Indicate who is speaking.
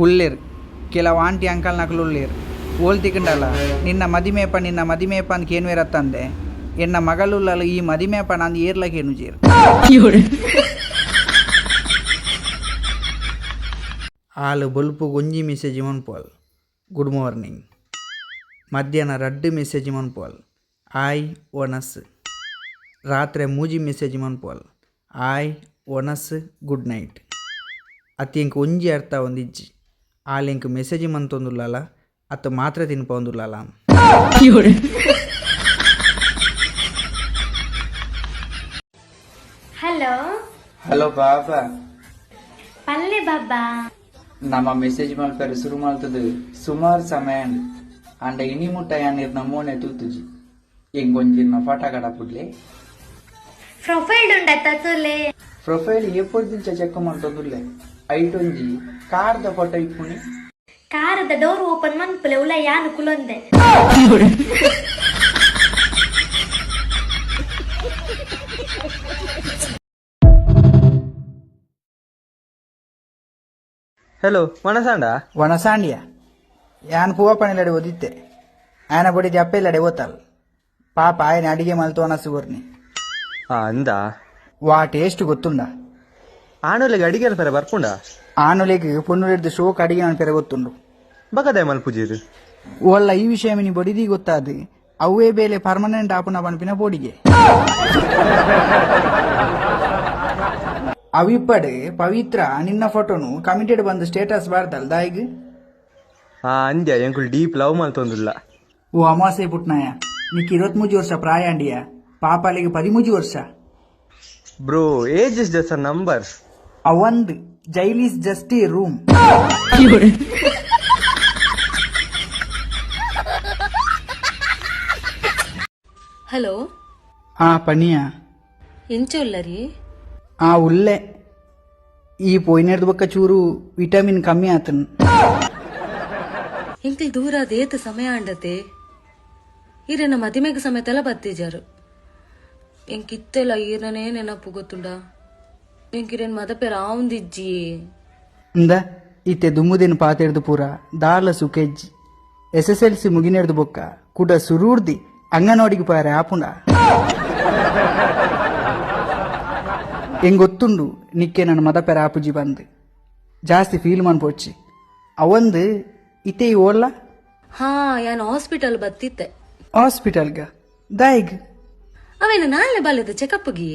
Speaker 1: ಉಳ್ಳೇರು ಕೆಲವು aunty uncle ನಕಲು ಉಳ್ಳೇರು ಓಲ್ ತಿಕ್ಕಂಡಲ್ಲ ನಿನ್ನ ಮದಿಮೇಪ ಅಂತ ಕೇನ್ವೇರತ್ತಂದೆ ಎನ್ನ ಮಗಳುಳ್ಳಲು ಈ ಮದಿಮೇಪ ನಂದು ಏರ್ಲಕೇನು ಜೇರು ಆಳು ಬೊಲ್ಪು ಒಂಜಿ ಮೆಸೇಜ್ ಮನ್ಪೋಲ್ ಗುಡ್ ಮಾರ್ನಿಂಗ್ ಮಧ್ಯಾಹ್ನ 2 ಮೆಸೇಜ್ ಮನ್ಪೋಲ್ ಆಯ್ ಒನಸ್ ರಾತ್ರಿ 3 ಮೆಸೇಜ್ ಮನ್ಪೋಲ್ ಆಯ್ ಒನಸ್ ಗುಡ್ ನೈಟ್ ಅತಿ ಇಂಕ ಒಂಜಿ ಅರ್ಥ ಒಂದಿಜ್ಜಿ ಆಲಿಂಕ್ ಮೆಸೇಜ್ ಮಂತೊಂದುಲ್ಲಲ ಅತ್ತ ಮಾತ್ರ ತಿನ್ಪೊಂದುಲ್ಲಲ
Speaker 2: ಹಲೋ
Speaker 1: ಹಲೋ ಬಾಬಾ
Speaker 2: ಪಲ್ಲೆ ಬಾಬಾ
Speaker 1: ನಮ್ಮ ಮೆಸೇಜ್ ಮಲ್ಪರೆ ಶುರು ಮಾಡ್ತದೆ ಸುಮಾರು ಸಮಯ ಅಂಡ ಇನಿ ಮುಟ್ಟ ಯಾನಿರ್ ನಮ್ಮೋನೆ ತೂತುಜಿ ಎಂಗೊಂಜಿನ ಫೋಟೋ ಕಡಪುಡ್ಲೆ
Speaker 2: ಪ್ರೊಫೈಲ್ ಉಂಡ ತತುಲೆ
Speaker 1: ಪ್ರೊಫೈಲ್ ಎಪ್ಪೊಡ್ ದಿಂಚ ಚೆಕ್ ಮಾಡ್ತದುಲ್ಲೆ ಐಟೊಂಜಿ ಕಾರ್ದ ಫೋಟೋ ಇಪ್ಪುನಿ
Speaker 2: ಕಾರದ ಡೋರ್ ಓಪನ್ ಮನ್ಪುಲೆ ಉಲ ಯಾನು ಕುಲೊಂದೆ
Speaker 3: ಹಲೋ
Speaker 1: ವನಸಾಂಡಿಯ ಯಾನ್ ಪೂವ ಪಣಿಲಡೆ ಓದಿತ್ತೆ ಆಯನ ಬಡಿದ ಅಪ್ಪೆಲ್ಲಡೆ ಓತಲ್ ಪಾಪ ಆಯನ ಅಡಿಗೆ ಮಲ್ತು ಅನಸು ಬರ್ನಿ
Speaker 3: ಅಂದ
Speaker 1: ವಾ ಟೇಸ್ಟ್ ಗೊತ್ತುಂಡ
Speaker 3: ಆಣುಲೆಗೆ ಅಡಿಗೆ ಪೆರ ಬರ್ಪುಂಡ
Speaker 1: ಆನುಲೆಗೆ ಪೊನ್ನುಲೆಡ್ದು ಶೋಕ್ ಅಡಿಗೆ ನಾನು ಪೆರೆ ಗೊತ್ತುಂಡು
Speaker 3: ಬಗದೆ ಮಲ್ಪುಜೀರು
Speaker 1: ಒಲ್ಲ ಈ ವಿಷಯ ಮಿನಿ ಬಡಿದಿ ಗೊತ್ತಾದು ಅವೇ ಬೇಲೆ ಪರ್ಮನೆಂಟ್ ಆಪುನ ಪನ್ಪಿನ ಪೋಡಿಗೆ ಅವಿಪ್ಪಡೆ ಪವಿತ್ರ ನಿನ್ನ ಫೋಟೋನು ಕಮಿಟೆಡ್ ಬಂದು ಸ್ಟೇಟಸ್ ಬಾರ್ದಲ್ ದಾಯಿಗ್
Speaker 3: ಅಂದ್ಯ ಎಂಕುಲ್ ಡೀಪ್ ಲವ್ ಮಲ್ತೊಂದುಲ್ಲ
Speaker 1: ಓ ಅಮಾಸೆ ಪುಟ್ನಾಯ ನಿಕ್ 23 ವರ್ಷ ಪ್ರಾಯ ಅಂಡಿಯ ಪಾಪಾಲಿಗೆ 13 ವರ್ಷ
Speaker 3: bro age is just a number
Speaker 1: ಅವಂದ್ jail is just a room
Speaker 4: hello
Speaker 1: ಪನಿಯ
Speaker 4: ಎಂಚೊಲ್ಲರಿ
Speaker 1: ಉಲ್ಲೆ ಈ ಪೋಯ್ನೆರ್ದು ಬೊಕ್ಕ ಚೂರು ವಿಟಮಿನ್ ಕಮ್ಮಿ ಆತನ್
Speaker 4: ಎಂಕ್ಲಿ ದೂರ ದೇತ ಸಮಯ ಅಂಡತೆ ಈರೆನ ಮದಿಮೆಗೆ ಸಮೇತ ಎಲ್ಲ ಬತ್ತಿಜಾರು ಎಂಕಿತ್ತೆಲ್ಲ ಈರನೇ ನೆನಪು ಗೊತ್ತುಂಡ ಎಂಕಿರೇನ್ ಮದಪೇರ ಆವಂದಿಜ್ಜಿ
Speaker 1: ಇಂದ ಇತ್ತೆ ದುಮ್ಮುದೇನು ಪಾತೆರ್ದು ಪೂರ ದಾಲ ಸುಕೆಜ್ಜಿ SSLC ಮುಗಿನೆರ್ದು ಬೊಕ್ಕ ಕುಡ ಸುರೂರ್ದಿ ಅಂಗನವಾಡಿಗೆ ಪಾರೆ ಆಪುಂಡ ಎಂಗೊತ್ತುಂಡು ನಿಕ್ಕೆ ನನ್ನ ಮದಪೆರ ಆಪುಜಿ ಬಂದು ಜಾಸ್ತಿ ಫೀಲ್ ಮನ್ಪೋಚ್ಚಿ ಅವಂದು ಇತ್ತೆ ಓಲ್ಲ
Speaker 4: ಹಾ ಯಾನ್ ಹಾಸ್ಪಿಟಲ್ ಬತ್ತಿತ್ತೆ
Speaker 1: ಹಾಸ್ಪಿಟಲ್ಗ ದಾಯಿಗ್
Speaker 4: ಅವೇನ ನಾಳೆ ಬಾಲ್ಯದ ಚೆಕಪ್ಗೆ